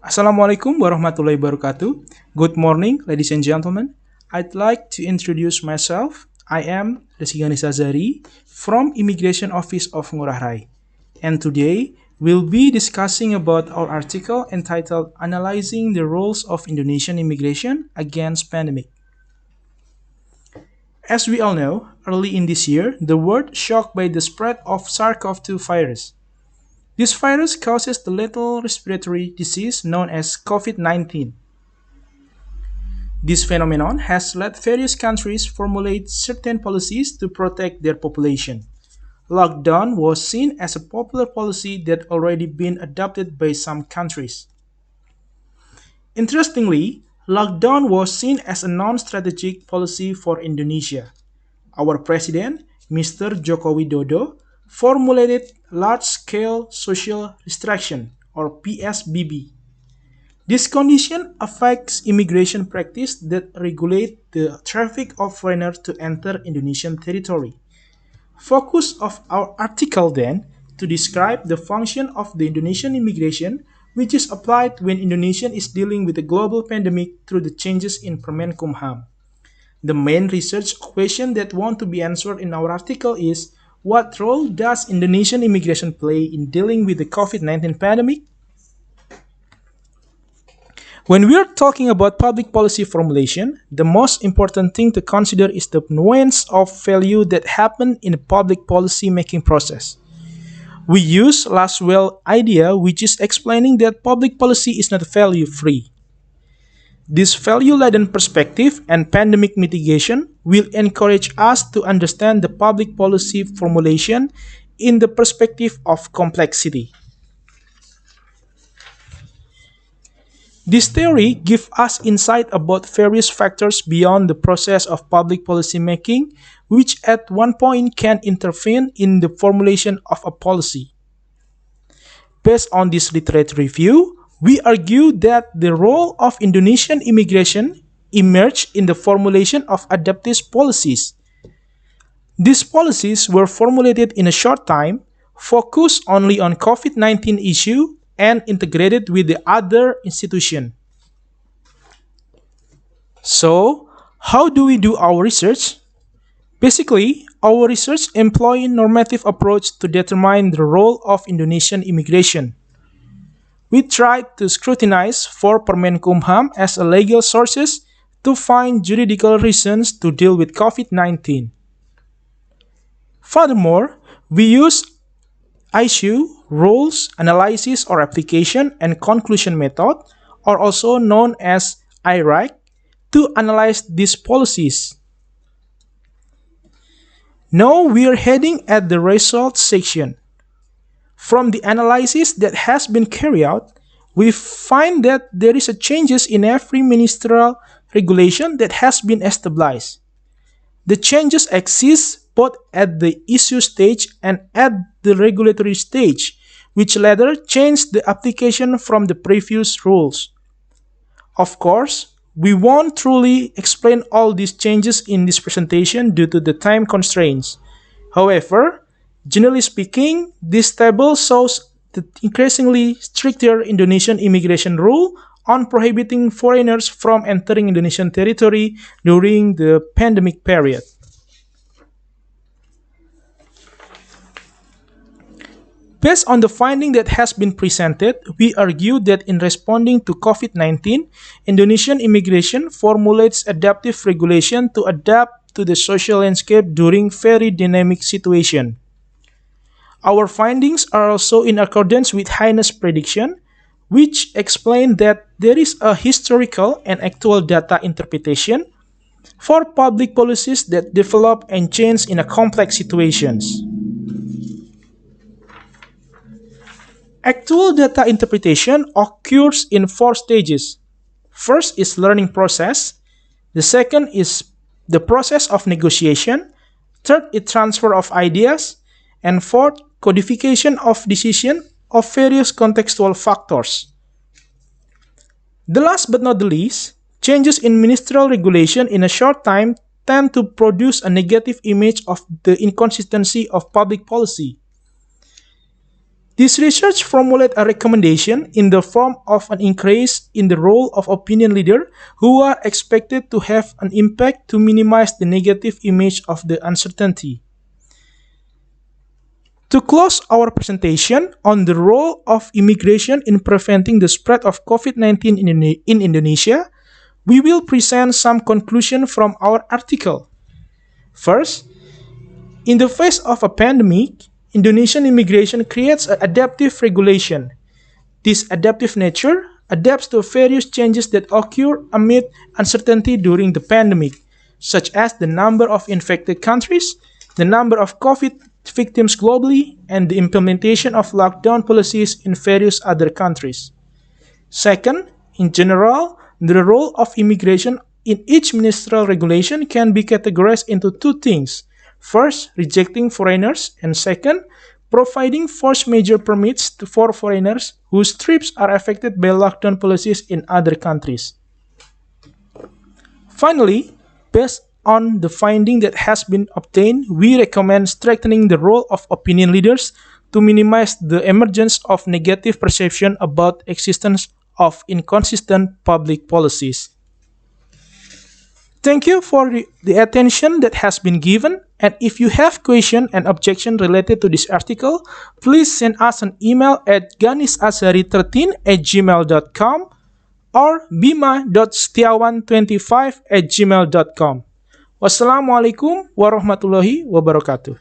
Assalamualaikum warahmatullahi wabarakatuh. Good morning, ladies and gentlemen. I'd like to introduce myself. I am Ganis from Immigration Office of Ngurah Rai. And today, we'll be discussing about our article entitled Analyzing the Roles of Indonesian Immigration Against Pandemic. As we all know, early in this year, the world shocked by the spread of SARS-CoV-2 virus. This virus causes the lethal respiratory disease known as COVID-19. This phenomenon has led various countries formulate certain policies to protect their population. Lockdown was seen as a popular policy that already been adopted by some countries. Interestingly, lockdown was seen as a non-strategic policy for Indonesia. Our president, Mr. Joko Widodo, formulated large-scale social restriction or PSBB. This condition affects immigration practice that regulate the traffic of foreigners to enter Indonesian territory. Focus of our article then to describe the function of the Indonesian immigration which is applied when Indonesia is dealing with a global pandemic through the changes in Permenkumham. The main research question that want to be answered in our article is what role does Indonesian immigration play in dealing with the COVID-19 pandemic? When we are talking about public policy formulation, the most important thing to consider is the nuance of value that happen in the public policy making process. We use Laswell idea which is explaining that public policy is not value free. This value-laden perspective and pandemic mitigation will encourage us to understand the public policy formulation in the perspective of complexity. This theory gives us insight about various factors beyond the process of public policy making, which at one point can intervene in the formulation of a policy. Based on this literature review, we argue that the role of Indonesian immigration emerged in the formulation of adaptive policies. These policies were formulated in a short time, focused only on COVID-19 issue, and integrated with the other institution. So, how do we do our research? Basically, our research employs a normative approach to determine the role of Indonesian immigration. We tried to scrutinize for Permenkumham as a legal sources to find juridical reasons to deal with COVID-19. Furthermore, we use issue, rules, analysis or application and conclusion method, or also known as IRAC, to analyze these policies. Now we are heading at the results section. From the analysis that has been carried out, we find that there is a changes in every ministerial regulation that has been established. The changes exist both at the issue stage and at the regulatory stage, which latter changed the application from the previous rules. Of course, we won't truly explain all these changes in this presentation due to the time constraints. However, generally speaking, this table shows the increasingly stricter Indonesian immigration rule on prohibiting foreigners from entering Indonesian territory during the pandemic period. Based on the finding that has been presented, we argue that in responding to COVID-19, Indonesian immigration formulates adaptive regulation to adapt to the social landscape during very dynamic situation. Our findings are also in accordance with Highness' prediction, which explain that there is a historical and actual data interpretation for public policies that develop and change in a complex situations. Actual data interpretation occurs in 4 stages. First is learning process. The second is the process of negotiation. Third is transfer of ideas. And fourth, codification of decision of various contextual factors. The last but not the least, changes in ministerial regulation in a short time tend to produce a negative image of the inconsistency of public policy. This research formulated a recommendation in the form of an increase in the role of opinion leaders who are expected to have an impact to minimize the negative image of the uncertainty. To close our presentation on the role of immigration in preventing the spread of COVID-19 in Indonesia, we will present some conclusion from our article. First, in the face of a pandemic, Indonesian immigration creates an adaptive regulation. This adaptive nature adapts to various changes that occur amid uncertainty during the pandemic, such as the number of infected countries, the number of COVID victims globally, and the implementation of lockdown policies in various other countries. Second, in general, the role of immigration in each ministerial regulation can be categorized into two things. First, rejecting foreigners, and second, providing force majeure permits for foreigners whose trips are affected by lockdown policies in other countries. Finally, based on the finding that has been obtained, we recommend strengthening the role of opinion leaders to minimize the emergence of negative perception about existence of inconsistent public policies. Thank you for the attention that has been given, and if you have question and objection related to this article, please send us an email at ganisashari13@gmail.com or bima.setiawan25@gmail.com. Wassalamualaikum warahmatullahi wabarakatuh.